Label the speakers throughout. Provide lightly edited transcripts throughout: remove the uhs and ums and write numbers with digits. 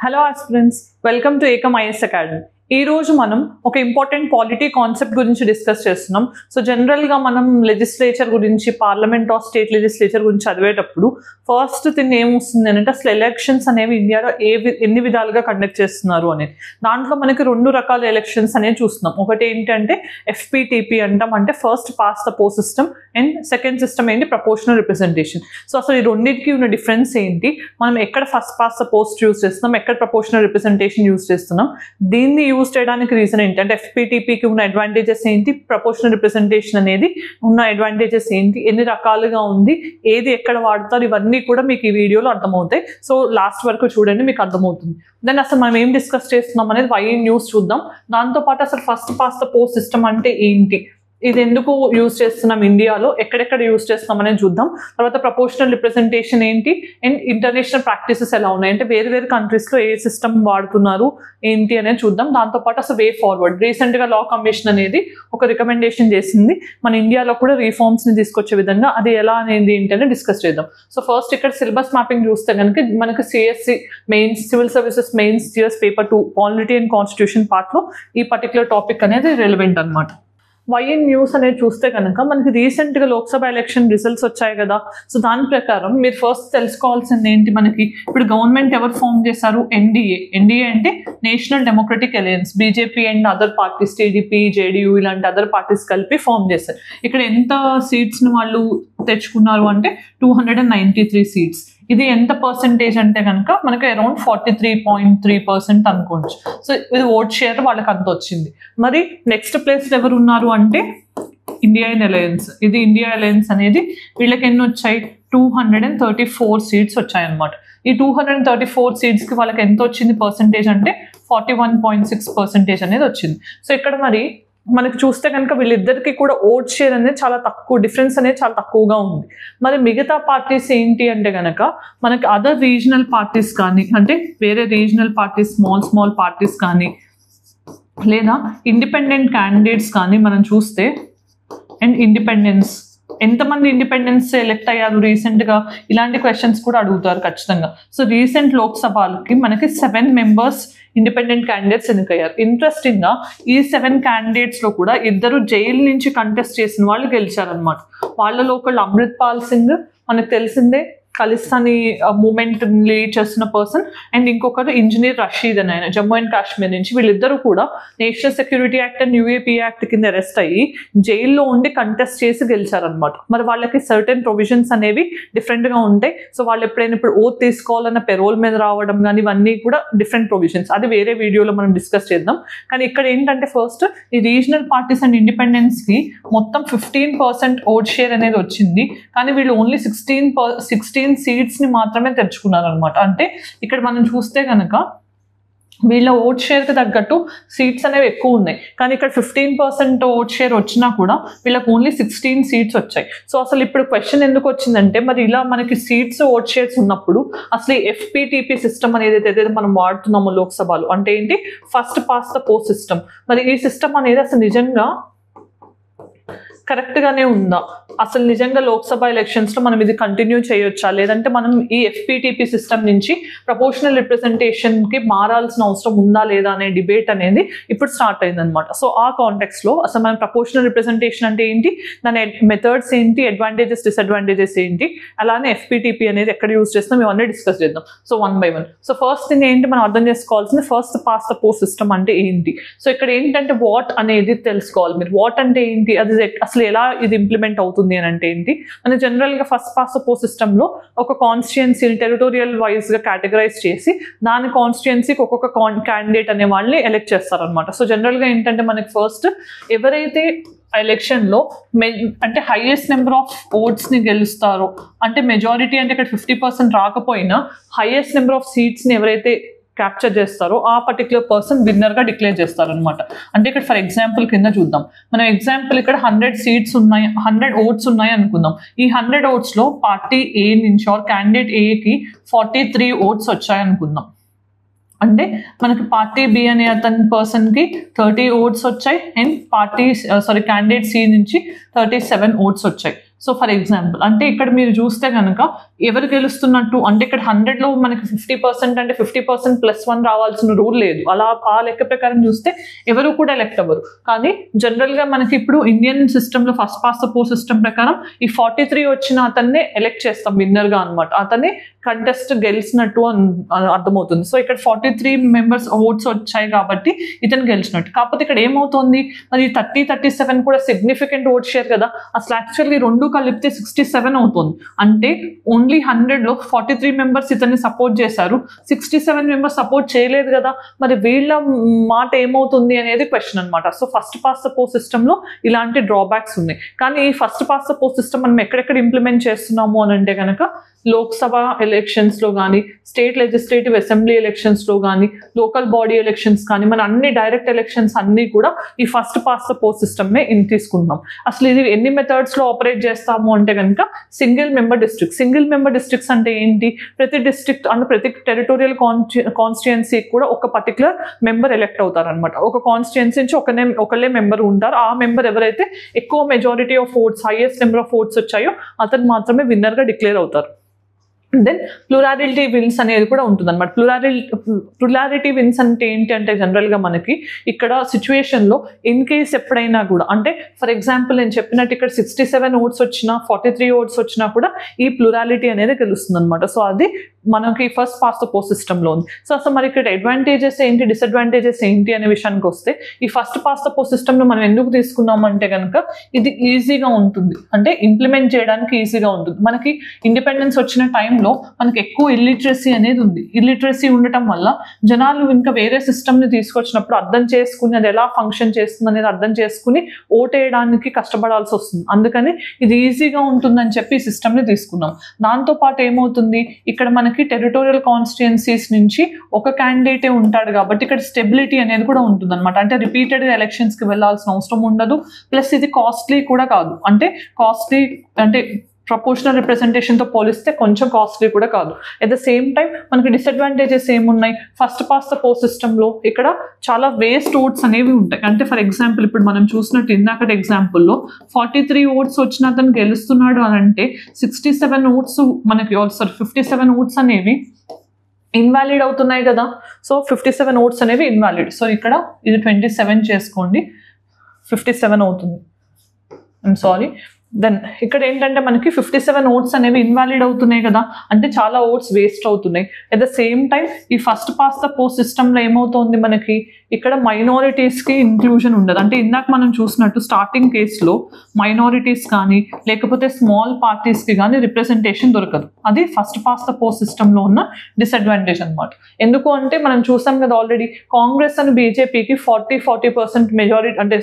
Speaker 1: Hello aspirants, welcome to Ekam IS Academy. ఈ రోజు మనం ఒక ఇంపార్టెంట్ పాలిటీ కాన్సెప్ట్ గురించి డిస్కస్ చేస్తున్నాం. సో జనరల్గా మనం లెజిస్లేచర్ గురించి, పార్లమెంట్ ఆఫ్ స్టేట్ లెజిస్లేచర్ గురించి చదివేటప్పుడు ఫస్ట్ థింగ్ ఏమొస్తుంది అంటే అసలు ఎలక్షన్స్ అనేవి ఇండియాలో ఎన్ని విధాలుగా కండక్ట్ చేస్తున్నారు అనేది. దాంట్లో మనకి రెండు రకాల ఎలక్షన్స్ అనేవి చూస్తున్నాం. ఒకటి ఏంటంటే FPTP అంటాం, అంటే first pass the post system, and second system ఏంటి ప్రపోర్షనల్ రిప్రజెంటేషన్. సో అసలు ఈ రెండింటికి ఉన్న డిఫరెన్స్ ఏంటి, మనం ఎక్కడ first pass the post use చేస్తున్నాం, ఎక్కడ ప్రపోర్షనల్ రిప్రజెంటేషన్ యూజ్ చేస్తున్నాం, దీన్ని యూజ్ చేయడానికి రీజన్ ఏంటి, అంటే FPTPకి ఉన్న అడ్వాంటేజెస్ ఏంటి, ప్రపోర్షనల్ రిప్రజెంటేషన్ అనేది ఉన్న అడ్వాంటేజెస్ ఏంటి, ఎన్ని రకాలుగా ఉంది, ఏది ఎక్కడ వాడతారు, ఇవన్నీ కూడా మీకు ఈ వీడియోలో అర్థమవుతాయి. సో లాస్ట్ వరకు చూడండి, మీకు అర్థమవుతుంది. దెన్ అసలు మనం ఏం డిస్కస్ చేస్తున్నాం అనేది వై న్యూస్ చూద్దాం. దాంతోపాటు అసలు first pass the post system అంటే ఏంటి, ఇది ఎందుకు యూజ్ చేస్తున్నాం ఇండియాలో, ఎక్కడెక్కడ యూజ్ చేస్తున్నాం అనేది చూద్దాం. తర్వాత ప్రపోర్షనల్ రిప్రజెంటేషన్ ఏంటి, అండ్ ఇంటర్నేషనల్ ప్రాక్టీసెస్ ఎలా ఉన్నాయి, అంటే వేరే వేరే కంట్రీస్లో ఏ సిస్టమ్ వాడుతున్నారు ఏంటి అనేది చూద్దాం. దాంతోపాటు అసలు వే ఫార్వర్డ్, రీసెంట్గా లా కమిషన్ అనేది ఒక రికమెండేషన్ చేసింది మన ఇండియాలో కూడా రిఫార్మ్స్ని తీసుకొచ్చే విధంగా, అది ఎలా అనేది ఏంటి అనేది డిస్కస్ చేద్దాం. సో ఫస్ట్ ఇక్కడ సిలబస్ మ్యాపింగ్ చూస్తే కనుక మనకి CSC mains, civil services mains GS paper 2 polity and constitution పార్ట్లో ఈ పర్టికులర్ టాపిక్ అనేది రిలవెంట్ అనమాట. వైఎన్ న్యూస్ అనేది చూస్తే కనుక మనకి రీసెంట్గా లోక్సభ ఎలక్షన్ రిజల్ట్స్ వచ్చాయి కదా. సో దాని ప్రకారం మీరు ఫస్ట్ తెలుసుకోవాల్సింది ఏంటి, మనకి ఇప్పుడు గవర్నమెంట్ ఎవరు ఫామ్ చేశారు, ఎన్డీఏ అంటే national democratic alliance, BJP and other parties, TDP, JDU ఇలాంటి అదర్ పార్టీస్ కలిపి ఫామ్ చేశారు. ఇక్కడ ఎంత సీట్స్ని వాళ్ళు తెచ్చుకున్నారు అంటే 293 సీట్స్. ఇది ఎంత పర్సెంటేజ్ అంటే కనుక మనకి అరౌండ్ 43.3% అనుకోవచ్చు. సో ఇది ఓట్ షేర్ వాళ్ళకి అంత వచ్చింది. మరి నెక్స్ట్ ప్లేస్ ఎవరు ఉన్నారు అంటే ఇండియన్ అలయన్స్. ఇది ఇండియా అలయన్స్ అనేది వీళ్ళకి ఎన్ని వచ్చాయి, 234 సీట్స్ వచ్చాయన్నమాట. ఈ 234 సీట్స్కి వాళ్ళకి ఎంత వచ్చింది పర్సెంటేజ్ అంటే 41.6% అనేది వచ్చింది. సో ఇక్కడ మరి మనకి చూస్తే కనుక వీళ్ళిద్దరికి కూడా ఓట్ షేర్ అనేది చాలా తక్కువ, డిఫరెన్స్ అనేది చాలా తక్కువగా ఉంది. మరి మిగతా పార్టీస్ ఏంటి అంటే కనుక మనకి అదర్ రీజనల్ పార్టీస్ కానీ, అంటే వేరే రీజనల్ పార్టీస్, స్మాల్ పార్టీస్ కానీ, లేదా ఇండిపెండెంట్ క్యాండిడేట్స్ కానీ మనం చూస్తే, అండ్ ఇండిపెండెన్స్, ఎంతమంది ఇండిపెండెన్స్ ఎలెక్ట్ అయ్యారు రీసెంట్గా, ఇలాంటి క్వశ్చన్స్ కూడా అడుగుతారు ఖచ్చితంగా. సో రీసెంట్ లోక్సభకి మనకి 7 మెంబర్స్ ఇండిపెండెంట్ క్యాండిడేట్స్ ఎన్నికయ్యారు. ఇంట్రెస్టింగ్గా ఈ 7 క్యాండిడేట్స్లో కూడా 2 జైలు నుంచి కంటెస్ట్ చేసిన వాళ్ళు గెలిచారనమాట. వాళ్ళలో ఒకళ్ళు అమృత్ పాల్ సింగ్, మనకు తెలిసిందే ఖలిస్తానీ మూమెంట్ లీడ్ చేస్తున్న పర్సన్, అండ్ ఇంకొకరు ఇంజనీర్ రషీద్ అని, ఆయన జమ్మూ అండ్ కాశ్మీర్ నుంచి. వీళ్ళిద్దరూ కూడా national security act and UAP act కింద అరెస్ట్ అయ్యి జైల్లో ఉండి కంటెస్ట్ చేసి గెలిచారనమాట. మరి వాళ్ళకి సర్టెన్ ప్రొవిజన్స్ అనేవి డిఫరెంట్గా ఉంటాయి. సో వాళ్ళు ఎప్పుడైనా ఇప్పుడు ఓత్ తీసుకోవాలన్న పెరోల్ మీద రావడం కానీ, ఇవన్నీ కూడా డిఫరెంట్ ప్రొవిజన్స్, అది వేరే వీడియోలో మనం డిస్కస్ చేద్దాం. కానీ ఇక్కడ ఏంటంటే ఫస్ట్ ఈ రీజనల్ పార్టీస్ అండ్ ఇండిపెండెన్స్కి మొత్తం 15% ఓట్ షేర్ అనేది వచ్చింది. కానీ వీళ్ళు ఓన్లీ 16 సీట్స్ని మాత్రమే తెచ్చుకున్నారు అనమాట. అంటే ఇక్కడ మనం చూస్తే కనుక వీళ్ళ ఓట్ షేర్కి తగ్గట్టు సీట్స్ అనేవి ఎక్కువ ఉన్నాయి. కానీ ఇక్కడ 15% ఓట్ షేర్ వచ్చినా కూడా వీళ్ళకి ఓన్లీ 16 సీట్స్ వచ్చాయి. సో అసలు ఇప్పుడు క్వశ్చన్ ఎందుకు వచ్చిందంటే, మరి ఇలా మనకి సీట్స్, ఓట్ షేర్స్ ఉన్నప్పుడు అసలు ఈ FPTP సిస్టమ్ అనేది ఏదైతే మనం వాడుతున్నామో లోక్సభలో, అంటే ఏంటి first pass the post system. మరి ఈ సిస్టమ్ అనేది అసలు నిజంగా కరెక్ట్గానే ఉందా, అసలు నిజంగా లోక్సభ ఎలక్షన్స్లో మనం ఇది కంటిన్యూ చేయొచ్చా, లేదంటే మనం ఈ FPTP సిస్టమ్ నుంచి ప్రపోర్షనల్ రిప్రజెంటేషన్కి మారాల్సిన అవసరం ఉందా లేదా అనే డిబేట్ అనేది ఇప్పుడు స్టార్ట్ అయిందనమాట. సో ఆ కాంటెక్స్లో అసలు మనం ప్రపోర్షనల్ రిప్రజెంటేషన్ అంటే ఏంటి, దాని మెథడ్స్ ఏంటి, అడ్వాంటేజెస్ డిసడ్వాంటేజెస్ ఏంటి, అలానే FPTP అనేది ఎక్కడ యూజ్ చేస్తాం, ఇవన్నీ డిస్కస్ చేద్దాం. So 1 by 1. So first thing ఏంటి మనం అర్థం చేసుకోవాల్సింది, first pass the post system అంటే ఏంటి. సో ఇక్కడ ఏంటంటే వాట్ అనేది తెలుసుకోవాలి మీరు. వాట్ అంటే ఏంటి, అది అసలు ఎలా ఇది ఇంప్లిమెంట్ అవుతుంది అని అంటే ఏంటి, మన జనరల్గా ఫస్ట్ పాస్ ద పోస్ట్ సిస్టంలో ఒక కాన్స్టిట్యుయెన్సీని టెరిటోరియల్ వైజ్గా కేటగరైజ్ చేసి దాని కాన్స్టిట్యుయెన్సీకి ఒక్కొక్క క్యాండిడేట్ అనే వాళ్ళని ఎలెక్ట్ చేస్తారనమాట. సో జనరల్గా ఏంటంటే మనకి ఫస్ట్ ఎవరైతే ఎలక్షన్లో అంటే హైయెస్ట్ నెంబర్ ఆఫ్ ఓట్స్ని గెలుస్తారో, అంటే మెజారిటీ అంటే ఇక్కడ 50% రాకపోయినా హైయెస్ట్ నెంబర్ ఆఫ్ సీట్స్ని ఎవరైతే క్యాప్చర్ చేస్తారో ఆ పర్టికులర్ పర్సన్ విన్నర్గా డిక్లేర్ చేస్తారనమాట. అంటే ఇక్కడ ఫర్ ఎగ్జాంపుల్ కింద చూద్దాం, మనం ఎగ్జాంపుల్ ఇక్కడ 100 సీట్స్ ఉన్నాయి, 100 ఓట్స్ ఉన్నాయి అనుకుందాం. ఈ 100 ఓట్స్లో పార్టీ A నుంచి ఆర్ క్యాండిడేట్ Aకి 43 ఓట్స్ వచ్చాయి అనుకుందాం. అంటే మనకి పార్టీ B అనే అతని పర్సన్కి 30 ఓట్స్ వచ్చాయి, అండ్ క్యాండిడేట్ C నుంచి 37 ఓట్స్ వచ్చాయి. సో ఫర్ ఎగ్జాంపుల్ అంటే ఇక్కడ మీరు చూస్తే కనుక ఎవరు గెలుస్తున్నట్టు అంటే ఇక్కడ 100లో మనకి 50% అంటే 50% +1 రావాల్సిన రూల్ లేదు. అలా ఆ లెక్క ప్రకారం చూస్తే ఎవరు కూడా ఎలెక్ట్ అవ్వరు. కానీ జనరల్గా మనకి ఇప్పుడు ఇండియన్ సిస్టంలో first pass the post system ప్రకారం ఈ 43 వచ్చిన అతన్నే ఎలెక్ట్ చేస్తాం విన్నర్గా అనమాట. అతన్ని కంటెస్ట్ గెలిచినట్టు అర్థమవుతుంది. సో ఇక్కడ 43 మెంబర్స్ ఓట్స్ వచ్చాయి కాబట్టి ఇతను గెలిచినట్టు. కాకపోతే ఇక్కడ ఏమవుతుంది, మరి 30-37 కూడా సిగ్నిఫికెంట్ ఓట్ షేర్ కదా. అసలు యాక్చువల్లీ రెండు కలిపితే 67 అవుతుంది. అంటే ఓన్లీ 100లో 43 మెంబర్స్ ఇతన్ని సపోర్ట్ చేశారు, 67 మెంబర్స్ సపోర్ట్ చేయలేదు కదా. మరి వీళ్ళ మాట ఏమవుతుంది అనేది క్వశ్చన్ అనమాట. So first pass the post సిస్టంలో ఇలాంటి డ్రాబ్యాక్స్ ఉన్నాయి. కానీ ఈ first pass the post system మనం ఎక్కడెక్కడ ఇంప్లిమెంట్ చేస్తున్నాము అని అంటే కనుక లోక్సభ ఎలక్షన్స్లో కానీ, స్టేట్ లెజిస్లేటివ్ అసెంబ్లీ ఎలక్షన్స్లో కానీ, లోకల్ బాడీ ఎలక్షన్స్ కానీ, మన అన్ని డైరెక్ట్ ఎలక్షన్స్ అన్నీ కూడా ఈ ఫస్ట్ పాస్ ద పోస్ట్ సిస్టమ్నే తీసుకుంటున్నాం. అసలు ఇది ఎన్ని మెథడ్స్లో ఆపరేట్ చేస్తాము అంటే కనుక single member district. Single member districts అంటే ఏంటి, ప్రతి డిస్ట్రిక్ట్ అంటే ప్రతి టెరిటోరియల్ కాన్స్టిట్యుయెన్సీకి కూడా ఒక పర్టికులర్ మెంబర్ ఎలెక్ట్ అవుతారనమాట. ఒక కాన్స్టిట్యుయెన్సీ నుంచి ఒకళ్ళే మెంబర్ ఉంటారు. ఆ మెంబర్ ఎవరైతే ఎక్కువ majority of votes, highest number of votes వచ్చాయో అతను మాత్రమే విన్నర్గా డిక్లేర్ అవుతారు. దెన్ ప్లూరాలిటీ విన్స్ అనేది కూడా ఉంటుంది అనమాట. ప్లూరాలిటీ విన్స్ అంటే ఏంటి అంటే జనరల్గా మనకి ఇక్కడ సిచ్యువేషన్లో ఇన్ కేస్ ఎప్పుడైనా కూడా అంటే ఫర్ ఎగ్జాంపుల్ నేను చెప్పినట్టు ఇక్కడ 67 ఓట్స్ వచ్చినా 43 ఓట్స్ వచ్చినా కూడా ఈ ప్లూరాలిటీ అనేది తెలుస్తుంది అనమాట. సో అది మనకి ఫస్ట్ పాస్ ద పోస్ట్ సిస్టంలో ఉంది. సో అసలు మరి ఇక్కడ అడ్వాంటేజెస్ ఏంటి, డిసడ్వాంటేజెస్ ఏంటి అనే విషయానికి వస్తే ఈ ఫస్ట్ పాస్ ద పోస్ట్ సిస్టమ్లో మనం ఎందుకు తీసుకున్నాం అంటే కనుక ఇది ఈజీగా ఉంటుంది, అంటే ఇంప్లిమెంట్ చేయడానికి ఈజీగా ఉంటుంది. మనకి ఇండిపెండెన్స్ వచ్చిన టైంలో మనకి ఎక్కువ ఇల్లిటరసీ అనేది ఉంది. ఇల్లిటరసీ ఉండటం వల్ల జనాలు ఇంకా వేరే సిస్టమ్ని తీసుకొచ్చినప్పుడు అర్థం చేసుకుని అది ఎలా ఫంక్షన్ చేస్తుంది అనేది అర్థం చేసుకుని ఓటేయడానికి కష్టపడాల్సి వస్తుంది. అందుకని ఇది ఈజీగా ఉంటుందని చెప్పి ఈ సిస్టమ్ని తీసుకున్నాం. దాంతోపాటు ఏమవుతుంది, ఇక్కడ మనకి టెరిటోరియల్ కాన్స్టిట్యుయెన్సీస్ నుంచి ఒక క్యాండిడేటే ఉంటాడు కాబట్టి ఇక్కడ స్టెబిలిటీ అనేది కూడా ఉంటుంది అనమాట. అంటే రిపీటెడ్గా ఎలక్షన్స్కి వెళ్ళాల్సిన అవసరం ఉండదు. ప్లస్ ఇది కాస్ట్లీ కూడా కాదు, అంటే కాస్ట్లీ అంటే ప్రపోర్షనల్ రిప్రజెంటేషన్తో పోలిస్తే కొంచెం కాస్ట్లీ కూడా కాదు. అట్ ద సేమ్ టైం మనకి డిసడ్వాంటేజెస్ ఏమున్నాయి, ఫస్ట్ పాస్ ద పోస్ట్ సిస్టంలో ఇక్కడ చాలా వేస్ట్ ఓట్స్ అనేవి ఉంటాయి. అంటే ఫర్ ఎగ్జాంపుల్ ఇప్పుడు మనం చూసినట్టు ఇందాకటి ఎగ్జాంపుల్లో 43 ఓట్స్ వచ్చిన అతను గెలుస్తున్నాడు అని అంటే 67 ఓట్స్ మనకి 57 ఓట్స్ అనేవి ఇన్వాలిడ్ అవుతున్నాయి కదా. సో 57 ఓట్స్ అనేవి ఇన్వాలిడ్. సో ఇక్కడ ఇది 27 చేసుకోండి, 57 అవుతుంది. I'm sorry. దెన్ ఇక్కడ ఏంటంటే మనకి 57 ఓట్స్ అనేవి ఇన్వాలిడ్ అవుతున్నాయి కదా, అంటే చాలా ఓట్స్ వేస్ట్ అవుతున్నాయి. అట్ ద సేమ్ టైం ఈ ఫస్ట్ పాస్ ద పోస్ట్ సిస్టంలో ఏమవుతుంది, మనకి ఇక్కడ మైనారిటీస్కి ఇంక్లూజన్ ఉండదు. అంటే ఇందాక మనం చూసినట్టు స్టార్టింగ్ కేసులో మైనారిటీస్ కానీ లేకపోతే స్మాల్ పార్టీస్కి కానీ రిప్రజెంటేషన్ దొరకదు. అది ఫస్ట్ పాస్ ద పోస్ట్ సిస్టంలో ఉన్న డిసడ్వాంటేజ్ అనమాట. ఎందుకు అంటే మనం చూసాం కదా ఆల్రెడీ కాంగ్రెస్ అండ్ బీజేపీకి 40% మెజారిటీ అంటే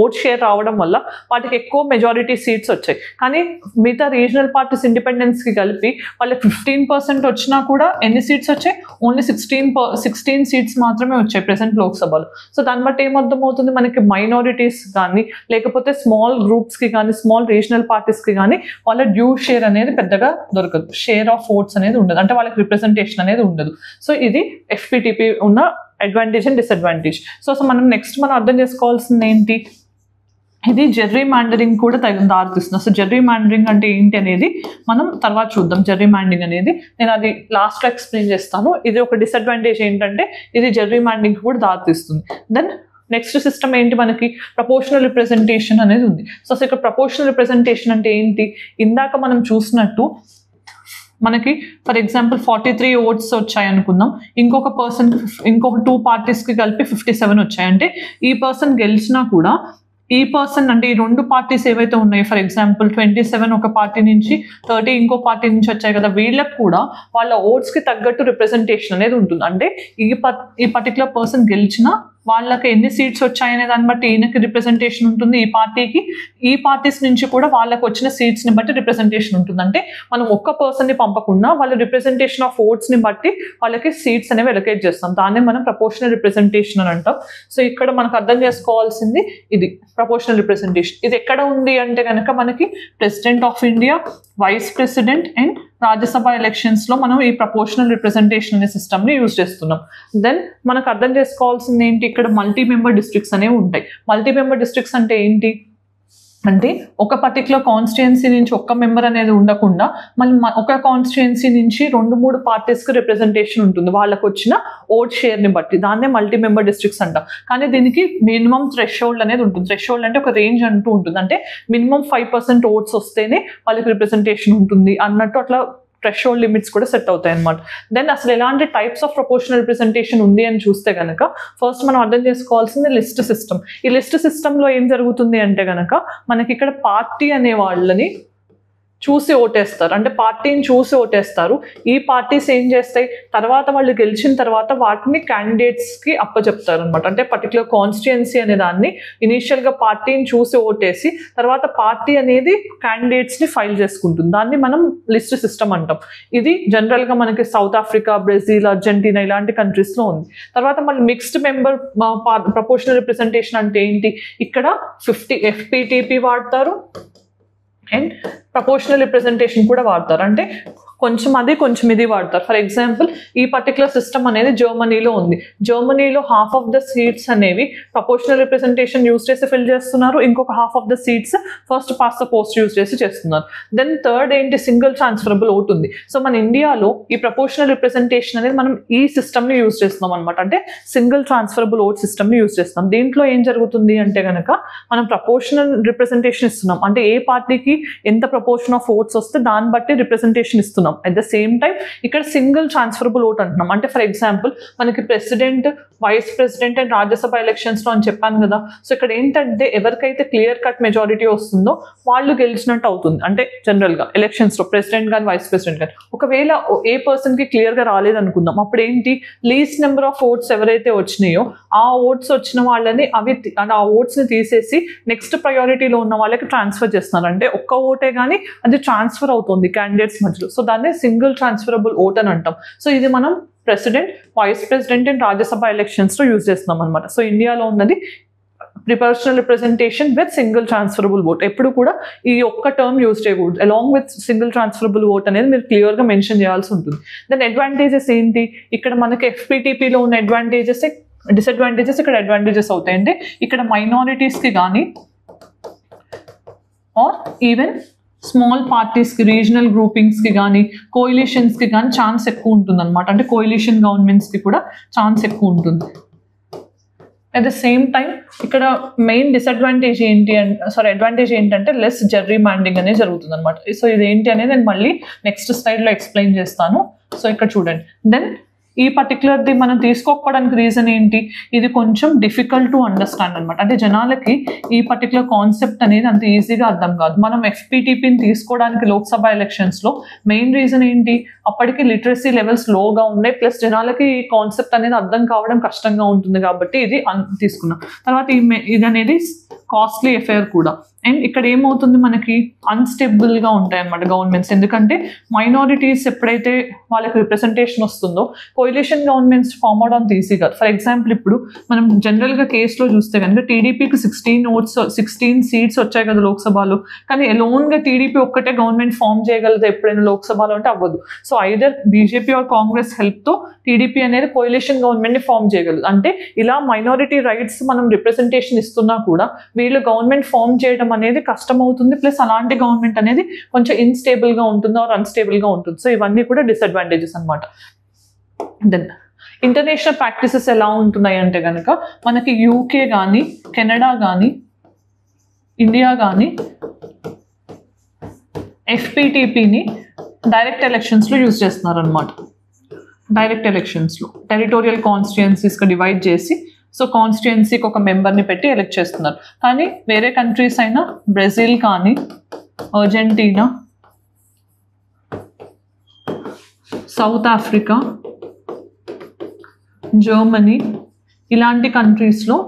Speaker 1: ఓట్ షేర్ రావడం వల్ల వాటికి ఎక్కువ మెజారిటీ సీట్స్ వచ్చాయి. కానీ మిగతా రీజనల్ పార్టీస్ ఇండిపెండెన్స్కి కలిపి వాళ్ళకి 15% వచ్చినా కూడా ఎన్ని సీట్స్ వచ్చాయి, ఓన్లీ 16 సీట్స్ మాత్రమే వచ్చాయి ప్రెసెంట్ లోక్సభలో. సో దాన్ని బట్టి ఏమర్థమవుతుంది, మనకి మైనారిటీస్ కానీ లేకపోతే స్మాల్ గ్రూప్స్కి కానీ స్మాల్ రీజనల్ పార్టీస్కి కానీ వాళ్ళ డ్యూ షేర్ అనేది పెద్దగా దొరకదు, షేర్ ఆఫ్ ఓట్స్ అనేది ఉండదు, అంటే వాళ్ళకి రిప్రజెంటేషన్ అనేది ఉండదు. సో ఇది ఎఫ్పిటిపి ఉన్న అడ్వాంటేజ్ అండ్ డిసడ్వాంటేజ్. సో మనం అర్థం చేసుకోవాల్సింది ఏంటి, ఇది జెర్రీ మ్యాండరింగ్ కూడా దారితీస్తుంది. సో జెర్రీ మ్యాండరింగ్ అంటే ఏంటి అనేది మనం తర్వాత చూద్దాం. జెర్రీ మ్యాండరింగ్ అనేది నేను అది లాస్ట్లో ఎక్స్ప్లెయిన్ చేస్తాను. ఇది ఒక డిసడ్వాంటేజ్ ఏంటంటే ఇది జెర్రీ మ్యాండరింగ్ కూడా దారితీస్తుంది. దెన్ నెక్స్ట్ సిస్టమ్ ఏంటి, మనకి ప్రపోర్షనల్ రిప్రజెంటేషన్ అనేది ఉంది. సో ఇక్కడ ప్రపోర్షనల్ రిప్రజెంటేషన్ అంటే ఏంటి, ఇందాక మనం చూసినట్టు మనకి ఫర్ ఎగ్జాంపుల్ 43 ఓట్స్ వచ్చాయి అనుకుందాం, ఇంకొక 2 పార్టీస్కి కలిపి 57 వచ్చాయి. అంటే ఈ పర్సన్ గెలిచినా కూడా ఈ పర్సన్ అంటే ఈ 2 పార్టీస్ ఏవైతే ఉన్నాయో ఫర్ ఎగ్జాంపుల్ 27 ఒక పార్టీ నుంచి 30 ఇంకో పార్టీ నుంచి వచ్చాయి కదా, వీళ్ళకి కూడా వాళ్ళ ఓట్స్కి తగ్గట్టు రిప్రజెంటేషన్ అనేది ఉంటుంది. అంటే ఈ పర్టికులర్ పర్సన్ గెలిచినా వాళ్ళకి ఎన్ని సీట్స్ వచ్చాయనే దాన్ని బట్టి ఈయనకి రిప్రజెంటేషన్ ఉంటుంది, ఈ పార్టీకి ఈ పార్టీస్ నుంచి కూడా వాళ్ళకి వచ్చిన సీట్స్ని బట్టి రిప్రజెంటేషన్ ఉంటుంది. అంటే మనం ఒక్క పర్సన్ని పంపకుండా వాళ్ళ రిప్రజెంటేషన్ ఆఫ్ ఓట్స్ని బట్టి వాళ్ళకి సీట్స్ అనేవి ఎలకేట్ చేస్తాం. దాన్నే మనం ప్రపోర్షనల్ రిప్రజెంటేషన్ అని అంటాం. సో ఇక్కడ మనకు అర్థం చేసుకోవాల్సింది ఇది ప్రపోర్షనల్ రిప్రజెంటేషన్. ఇది ఎక్కడ ఉంది అంటే కనుక మనకి president of India, vice president and Rajya Sabha ఎలక్షన్స్లో మనం ఈ ప్రపోర్షనల్ రిప్రజెంటేషన్ అనే సిస్టమ్ని యూజ్ చేస్తున్నాం. దెన్ మనకు అర్థం చేసుకోవాల్సింది ఏంటి, ఇక్కడ మల్టీ మెంబర్ డిస్ట్రిక్ట్స్ అనేవి ఉంటాయి. మల్టీ మెంబర్ డిస్ట్రిక్ట్స్ అంటే ఏంటి, అంటే ఒక పర్టికులర్ కాన్స్టిట్యుయెన్సీ నుంచి ఒక్క మెంబర్ అనేది ఉండకుండా మళ్ళీ ఒక కాన్స్టిట్యుయెన్సీ నుంచి 2-3 పార్టీస్కి రిప్రజెంటేషన్ ఉంటుంది వాళ్ళకు వచ్చిన ఓట్ షేర్ని బట్టి. దాన్నే మల్టీ మెంబర్ డిస్ట్రిక్ట్స్ అంటాం. కానీ దీనికి మినిమం థ్రెషోల్డ్ అనేది ఉంటుంది. థ్రెషోల్డ్ అంటే ఒక రేంజ్ అంటూ ఉంటుంది. అంటే మినిమం 5% ఓట్స్ వస్తేనే వాళ్ళకి రిప్రజెంటేషన్ ఉంటుంది అన్నట్టు అట్లా థ్రెషోల్డ్ లిమిట్స్ కూడా సెట్ అవుతాయి అనమాట. దెన్ అసలు ఎలాంటి టైప్స్ ఆఫ్ ప్రపోర్షనల్ రిప్రజెంటేషన్ ఉంది అని చూస్తే కనుక ఫస్ట్ మనం అర్థం చేసుకోవాల్సింది లిస్ట్ సిస్టమ్. ఈ లిస్ట్ సిస్టంలో ఏం జరుగుతుంది అంటే కనుక మనకి ఇక్కడ పార్టీ అనే వాళ్ళని చూసి ఓటేస్తారు. అంటే పార్టీని చూసి ఓటేస్తారు. ఈ పార్టీస్ ఏం చేస్తాయి, తర్వాత వాళ్ళు గెలిచిన తర్వాత వాటిని క్యాండిడేట్స్కి అప్పచెప్తారు అనమాట. అంటే పర్టికులర్ కాన్స్టిట్యుయెన్సీ అనే దాన్ని ఇనీషియల్గా పార్టీని చూసి ఓటేసి తర్వాత పార్టీ అనేది క్యాండిడేట్స్ని ఫైల్ చేసుకుంటుంది. దాన్ని మనం లిస్ట్ సిస్టమ్ అంటాం. ఇది జనరల్గా మనకి సౌత్ ఆఫ్రికా, బ్రెజిల్, అర్జెంటీనా ఇలాంటి కంట్రీస్లో ఉంది. తర్వాత మళ్ళీ మిక్స్డ్ మెంబర్ ప్రపోర్షనల్ రిప్రజెంటేషన్ అంటే ఏంటి, ఇక్కడ 50 FPTP వాడతారు అండ్ ప్రపోర్షనల్ రిప్రజెంటేషన్ కూడా వాడతారు. అంటే కొంచెం అది కొంచెం ఇది వాడతారు. ఫర్ ఎగ్జాంపుల్ ఈ పర్టికులర్ సిస్టమ్ అనేది జర్మనీలో ఉంది. జర్మనీలో హాఫ్ ఆఫ్ ద సీట్స్ అనేవి ప్రపోర్షనల్ రిప్రజెంటేషన్ యూజ్ చేసి ఫిల్ చేస్తున్నారు. ఇంకొక half of the seats first pass the post use చేసి చేస్తున్నారు. దెన్ థర్డ్ ఏంటి, సింగిల్ ట్రాన్స్ఫరబుల్ ఓట్ ఉంది. సో మన ఇండియాలో ఈ ప్రపోర్షనల్ రిప్రజెంటేషన్ అనేది మనం ఈ సిస్టమ్ని యూజ్ చేస్తున్నాం అనమాట. అంటే సింగిల్ ట్రాన్స్ఫరబుల్ ఓట్ సిస్టమ్ని యూజ్ చేస్తున్నాం. దీంట్లో ఏం జరుగుతుంది అంటే కనుక మనం ప్రపోర్షనల్ రిప్రజెంటేషన్ ఇస్తున్నాం. అంటే ఏ పార్టీకి ఎంత ప్రపోర్షన్ ఆఫ్ ఓట్స్ వస్తే దాన్ని బట్టి రిప్రజెంటేషన్ ఇస్తున్నాం. అట్ ద సేమ్ టైం ఇక్కడ సింగిల్ ట్రాన్స్ఫరబుల్ ఓట్ అంటున్నాం. అంటే ఫర్ ఎగ్జాంపుల్ మనకి president, vice president and Rajya Sabha ఎలక్షన్స్లో అని చెప్పాను కదా. సో ఇక్కడ ఏంటంటే ఎవరికైతే క్లియర్ కట్ మెజారిటీ వస్తుందో వాళ్ళు గెలిచినట్టు అవుతుంది. అంటే జనరల్గా ఎలక్షన్స్లో ప్రెసిడెంట్ కానీ వైస్ ప్రెసిడెంట్ కానీ ఒకవేళ ఏ పర్సన్కి క్లియర్గా రాలేదనుకుందాం, అప్పుడు ఏంటి, లీస్ట్ నెంబర్ ఆఫ్ ఓట్స్ ఎవరైతే వచ్చినాయో ఆ ఓట్స్ వచ్చిన వాళ్ళని ఆ ఓట్స్ని తీసేసి నెక్స్ట్ ప్రయారిటీలో ఉన్న వాళ్ళకి ట్రాన్స్ఫర్ చేస్తున్నారు. అంటే ఒక్క ఓటే కానీ అది ట్రాన్స్ఫర్ అవుతుంది క్యాండిడేట్స్ మధ్యలో. సో దాన్ని సింగిల్ ట్రాన్స్ఫరబుల్ ఓట్ అని అంటాం. సో ఇది మనం president, vice president and Rajya Sabha ఎలక్షన్స్లో యూజ్ చేస్తున్నాం అనమాట. సో ఇండియాలో ఉన్నది proportional representation with single transferable vote. ఎప్పుడు కూడా ఈ ఒక్క టర్మ్ యూజ్ చేయకూడదు. Along with single transferable vote అనేది మీరు క్లియర్గా మెన్షన్ చేయాల్సి ఉంటుంది. దెన్ అడ్వాంటేజెస్ ఏంటి, ఇక్కడ మనకి FPTPలో ఉన్న అడ్వాంటేజెస్, డిసడ్వాంటేజెస్ ఇక్కడ అడ్వాంటేజెస్ అవుతాయి. అంటే ఇక్కడ మైనారిటీస్కి కానీ ఆర్ ఈవెన్ స్మాల్ పార్టీస్కి, రీజనల్ గ్రూపింగ్స్కి కానీ కోయిలిషన్స్కి కానీ ఛాన్స్ ఎక్కువ ఉంటుంది అనమాట. అంటే కోయిలిషన్ గవర్నమెంట్స్కి కూడా ఛాన్స్ ఎక్కువ ఉంటుంది. అట్ ద సేమ్ టైం ఇక్కడ మెయిన్ డిసడ్వాంటేజ్ ఏంటి అడ్వాంటేజ్ ఏంటంటే లెస్ జర్రీ మ్యాండింగ్ అనేది జరుగుతుంది అనమాట. సో ఇది ఏంటి అనేది నేను మళ్ళీ నెక్స్ట్ స్లైడ్లో ఎక్స్ప్లెయిన్ చేస్తాను. సో ఇక్కడ చూడండి. దెన్ ఈ పర్టికులర్ది మనం తీసుకోకపోవడానికి రీజన్ ఏంటి, ఇది కొంచెం డిఫికల్ట్ టు అండర్స్టాండ్ అనమాట. అంటే జనాలకి ఈ పర్టికులర్ కాన్సెప్ట్ అనేది అంత ఈజీగా అర్థం కాదు. మనం FPTPని తీసుకోవడానికి లోక్సభ ఎలక్షన్స్లో మెయిన్ రీజన్ ఏంటి, అప్పటికి లిటరసీ లెవెల్స్ లోగా ఉన్నాయి, ప్లస్ జనాలకి ఈ కాన్సెప్ట్ అనేది అర్థం కావడం కష్టంగా ఉంటుంది కాబట్టి ఇది తీసుకున్నాం. తర్వాత ఇది అనేది కాస్ట్లీ అఫేర్ కూడా. అండ్ ఇక్కడ ఏమవుతుంది, మనకి అన్స్టేబుల్గా ఉంటాయి అన్నమాట గవర్నమెంట్స్. ఎందుకంటే మైనారిటీస్ ఎప్పుడైతే వాళ్ళకి రిప్రజెంటేషన్ వస్తుందో కోయిలిషన్ గవర్నమెంట్స్ ఫామ్ అవడం ఈజీ కాదు. ఫర్ ఎగ్జాంపుల్ ఇప్పుడు మనం జనరల్గా కేసులో చూస్తే కనుక టీడీపీకి 16 సీట్స్ వచ్చాయి కదా లోక్సభలో. కానీ ఎలోన్గా టీడీపీ ఒక్కటే గవర్నమెంట్ ఫామ్ చేయగలదు ఎప్పుడైనా లోక్సభలో అంటే అవ్వదు. So either BJP or Congress హెల్ప్తో టీడీపీ అనేది కోయిలిషన్ గవర్నమెంట్ని ఫామ్ చేయగలదు. అంటే ఇలా మైనారిటీ రైట్స్ మనం రిప్రజెంటేషన్ ఇస్తున్నా కూడా వీళ్ళు గవర్నమెంట్ ఫామ్ చేయడం అనేది కష్టం అవుతుంది. ప్లస్ అలాంటి గవర్నమెంట్ అనేది కొంచెం ఇన్స్టేబుల్గా ఉంటుంది ఆర్ అన్స్టేబుల్గా ఉంటుంది. సో ఇవన్నీ కూడా డిసడ్వాంటేజెస్ అనమాట. దెన్ ఇంటర్నేషనల్ ప్రాక్టీసెస్ ఎలా ఉంటున్నాయి అంటే కనుక మనకి UK కానీ, కెనడా కానీ, ఇండియా కానీ FPTPని డైరెక్ట్ ఎలక్షన్స్లో యూజ్ చేస్తున్నారు అనమాట. డైరెక్ట్ ఎలక్షన్స్లో టెరిటోరియల్ కాన్స్టిట్యుయెన్సీస్గా డివైడ్ చేసి సో కాన్స్టిట్యుయెన్సీకి ఒక మెంబర్ని పెట్టి ఎలక్ట్ చేస్తున్నారు. కానీ వేరే కంట్రీస్ అయినా బ్రెజిల్ కానీ, అర్జెంటీనా, సౌత్ ఆఫ్రికా, జర్మనీ ఇలాంటి కంట్రీస్లో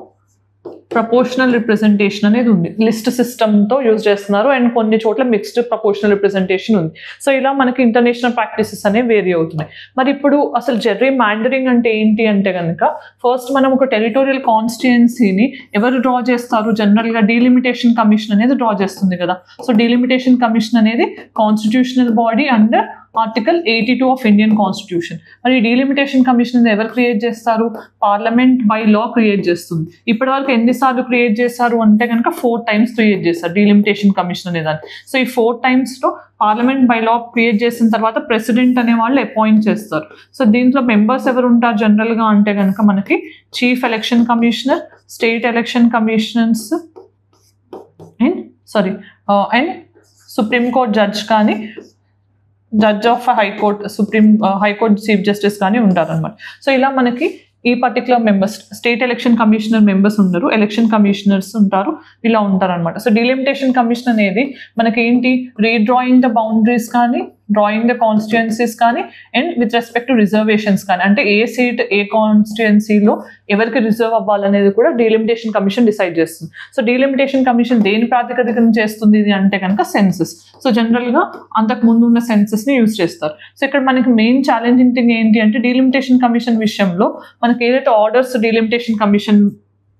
Speaker 1: ప్రపోర్షనల్ రిప్రజెంటేషన్ అనేది ఉంది. లిస్ట్ సిస్టమ్తో యూజ్ చేస్తున్నారు అండ్ కొన్ని చోట్ల మిక్స్డ్ ప్రపోర్షనల్ రిప్రజెంటేషన్ ఉంది. సో ఇలా మనకి ఇంటర్నేషనల్ ప్రాక్టీసెస్ అనేవి వేరీ అవుతున్నాయి. మరి ఇప్పుడు అసలు జెర్రీ మ్యాండరింగ్ అంటే ఏంటి అంటే కనుక ఫస్ట్ మనం ఒక టెరిటోరియల్ కాన్స్టిట్యుయెన్సీని ఎవరు డ్రా చేస్తారు, జనరల్గా డీలిమిటేషన్ కమిషన్ అనేది డ్రా చేస్తుంది కదా. సో డీలిమిటేషన్ కమిషన్ అనేది constitutional body and article 82 of Indian constitution. మరి డీలిమిటేషన్ కమిషన్ ఎవరు క్రియేట్ చేస్తారు? పార్లమెంట్ బై లా క్రియేట్ చేస్తుంది. ఇప్పటివరకు ఎన్నిసార్లు క్రియేట్ చేశారు అంటే కనుక 4 times క్రియేట్ చేస్తారు డీలిమిటేషన్ కమిషన్ అనేదాన్ని. సో ఈ 4 timesలో పార్లమెంట్ బై లా క్రియేట్ చేసిన తర్వాత ప్రెసిడెంట్ అనే వాళ్ళు అపాయింట్ చేస్తారు. సో దీంట్లో మెంబర్స్ ఎవరు ఉంటారు జనరల్గా అంటే కనుక మనకి chief election commissioner, state election commissioners and supreme court judge కానీ, judge of high court, high court chief justice కానీ ఉంటారనమాట. సో ఇలా మనకి ఈ particular members, state election commissioner members ఉండరు, ఎలక్షన్ కమిషనర్స్ ఉంటారు, ఇలా ఉంటారనమాట. సో డీలిమిటేషన్ కమిషన్ అనేది మనకి ఏంటి, రీడ్రాయింగ్ ద బౌండరీస్ కానీ, డ్రాయింగ్ ద కాన్స్టిట్యుయెన్సీస్ కానీ, and with respect to reservations కానీ, అంటే ఏ సీట్ ఏ కాన్స్టిట్యుయెన్సీలో ఎవరికి రిజర్వ్ అవ్వాలనేది కూడా డీలిమిటేషన్ కమిషన్ డిసైడ్ చేస్తుంది. సో డీలిమిటేషన్ కమిషన్ దేని ప్రాతిపదికన చేస్తుంది ఇది అంటే కనుక సెన్సస్. సో జనరల్గా అంతకు ముందు ఉన్న సెన్సస్ని యూజ్ చేస్తారు. సో ఇక్కడ మనకి మెయిన్ ఛాలెంజింగ్ థింగ్ ఏంటి అంటే డీలిమిటేషన్ కమిషన్ విషయంలో మనకి ఏదైతే ఆర్డర్స్ డీలిమిటేషన్ కమిషన్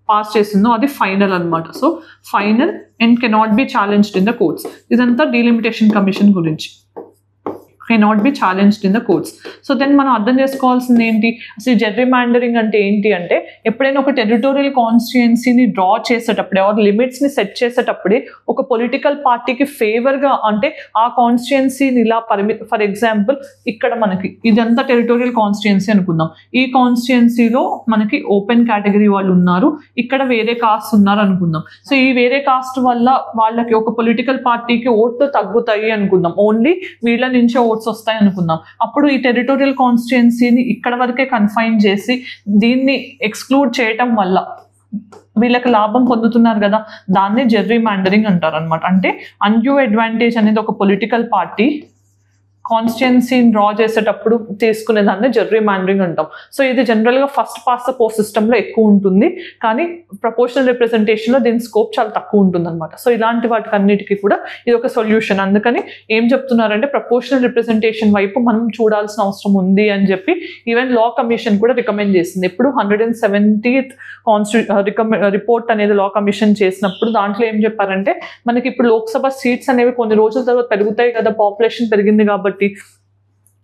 Speaker 1: పాస్ చేసిందో అది ఫైనల్ అనమాట. So final and cannot be challenged in the courts. ఇదంతా డీలిమిటేషన్ కమిషన్ గురించి. cannot be challenged in the courts. So then మనం అర్థం చేసుకోవాల్సింది ఏంటి, అసలు జెర్రీమాండరింగ్ అంటే ఏంటి అంటే ఎప్పుడైనా ఒక టెరిటోరియల్ కాన్స్టిట్యుయెన్సీని డ్రా చేసేటప్పుడే ఆర్ లిమిట్స్ని సెట్ చేసేటప్పుడే ఒక పొలిటికల్ పార్టీకి ఫేవర్గా అంటే ఆ కాన్స్టిట్యుయెన్సీని ఇలా ఫర్ ఎగ్జాంపుల్ ఇక్కడ మనకి ఇదంతా టెరిటోరియల్ కాన్స్టిట్యుయెన్సీ అనుకుందాం. ఈ కాన్స్టిట్యుయెన్సీలో మనకి ఓపెన్ కేటగిరీ వాళ్ళు ఉన్నారు, ఇక్కడ వేరే కాస్ట్ ఉన్నారు అనుకుందాం. సో ఈ వేరే కాస్ట్ వల్ల వాళ్ళకి ఒక పొలిటికల్ పార్టీకి ఓట్లు తగ్గుతాయి అనుకుందాం, ఓన్లీ వీళ్ళ నుంచే ఓట్స్ వస్తాయి అనుకుందాం. అప్పుడు ఈ టెరిటోరియల్ కాన్స్టిట్యుయెన్సీని ఇక్కడ వరకే కన్ఫైన్ చేసి దీన్ని ఎక్స్క్లూడ్ చేయటం వల్ల వీళ్ళకి లాభం పొందుతున్నారు కదా, దాన్నే జెర్రీమాండరింగ్ అంటారు అనమాట. అంటే అన్డ్యూ అడ్వాంటేజ్ అనేది ఒక పొలిటికల్ పార్టీ కాన్స్టిట్యుయెన్సీని డ్రా చేసేటప్పుడు తీసుకునే దాన్ని జెర్రీమాండరింగ్ అంటాం. సో ఇది జనరల్గా ఫస్ట్ పాస్ ద పోస్ట్ సిస్టంలో ఎక్కువ ఉంటుంది, కానీ ప్రపోర్షనల్ రిప్రజెంటేషన్లో దీని స్కోప్ చాలా తక్కువ ఉంటుంది అనమాట. సో ఇలాంటి వాటికి అన్నిటికీ కూడా ఇది ఒక సొల్యూషన్. అందుకని ఏం చెప్తున్నారంటే ప్రపోర్షనల్ రిప్రజెంటేషన్ వైపు మనం చూడాల్సిన అవసరం ఉంది అని చెప్పి ఈవెన్ లా కమిషన్ కూడా రికమెండ్ చేసింది. ఎప్పుడు 170th రిపోర్ట్ అనేది లా కమిషన్ చేసినప్పుడు దాంట్లో ఏం చెప్పారంటే మనకి ఇప్పుడు లోక్సభ సీట్స్ అనేవి కొన్ని రోజుల తర్వాత పెరుగుతాయి కదా, పాపులేషన్ పెరిగింది కాబట్టి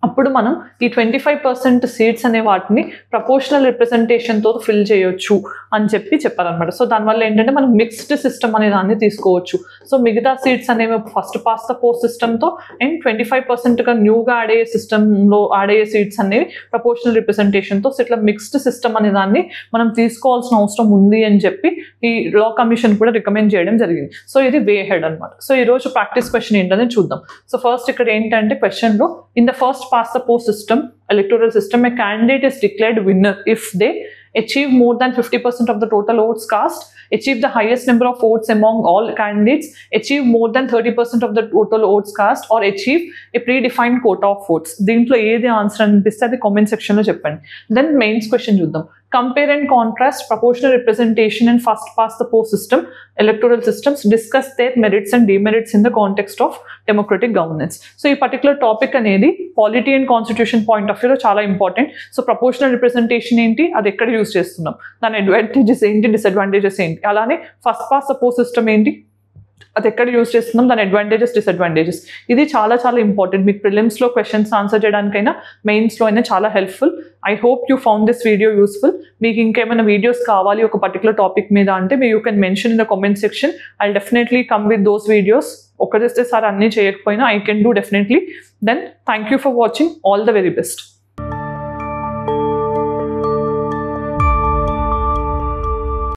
Speaker 1: అప్పుడు మనం ఈ 25% సీట్స్ అనే వాటిని ప్రపోర్షనల్ రిప్రజెంటేషన్తో ఫిల్ చేయొచ్చు అని చెప్పి చెప్పారనమాట. సో దానివల్ల ఏంటంటే మనం మిక్స్డ్ సిస్టమ్ అనే దాన్ని తీసుకోవచ్చు. సో మిగతా సీట్స్ అనేవి ఫస్ట్ పాస్ ద పోస్ట్ సిస్టమ్తో అండ్ 25%గా న్యూగా యాడ్ అయ్యే సిస్టంలో యాడ్ అయ్యే సీట్స్ అనేవి ప్రపోర్షనల్ రిప్రజెంటేషన్తో. సో ఇట్లా మిక్స్డ్ సిస్టమ్ అనే దాన్ని మనం తీసుకోవాల్సిన అవసరం ఉంది అని చెప్పి ఈ లా కమిషన్ కూడా రికమెండ్ చేయడం జరిగింది. సో ఇది వే హెడ్ అనమాట. సో ఈరోజు ప్రాక్టీస్ క్వశ్చన్ ఏంటనేది చూద్దాం. సో ఫస్ట్ ఇక్కడ ఏంటంటే క్వశ్చన్లో in the first past the post system, electoral system, a candidate is declared winner if they achieve more than 50% of the total votes cast, achieve the highest number of votes among all candidates, achieve more than 30% of the total votes cast, or achieve a predefined quota of votes. దీంట్లో ఏది answer అనిపిస్తే అది comment సెక్షన్లో చెప్పండి. Then mains question చూద్దాం. Compare and contrast proportional representation and first past the post system electoral systems. Discuss their merits and demerits in the context of democratic governance. So ఈ particular topic అనేది polity and constitution point of వ్యూలో చాలా important. So proportional representation ఏంటి, అది ఎక్కడ use చేస్తున్నాం, దాని advantages ఏంటి, డిసడ్వాంటేజెస్ ఏంటి, అలానే first pass the post system ఏంటి, అది ఎక్కడ యూజ్ చేస్తున్నాం, దాని అడ్వాంటేజెస్ డిసడ్వాంటేజెస్. ఇది చాలా చాలా ఇంపార్టెంట్. మీకు ప్రిలిమ్స్లో క్వశ్చన్స్ ఆన్సర్ చేయడానికైనా మెయిన్స్లో అయినా చాలా helpful. I hope you found this video useful. మీకు ఇంకేమైనా వీడియోస్ కావాలి ఒక పర్టికులర్ టాపిక్ మీద అంటే you can mention in the comment section. I definitely come with those videos. ఒకటేస్తే సార్ అన్నీ చేయకపోయినా I can do definitely. Then thank you for watching. All the very best.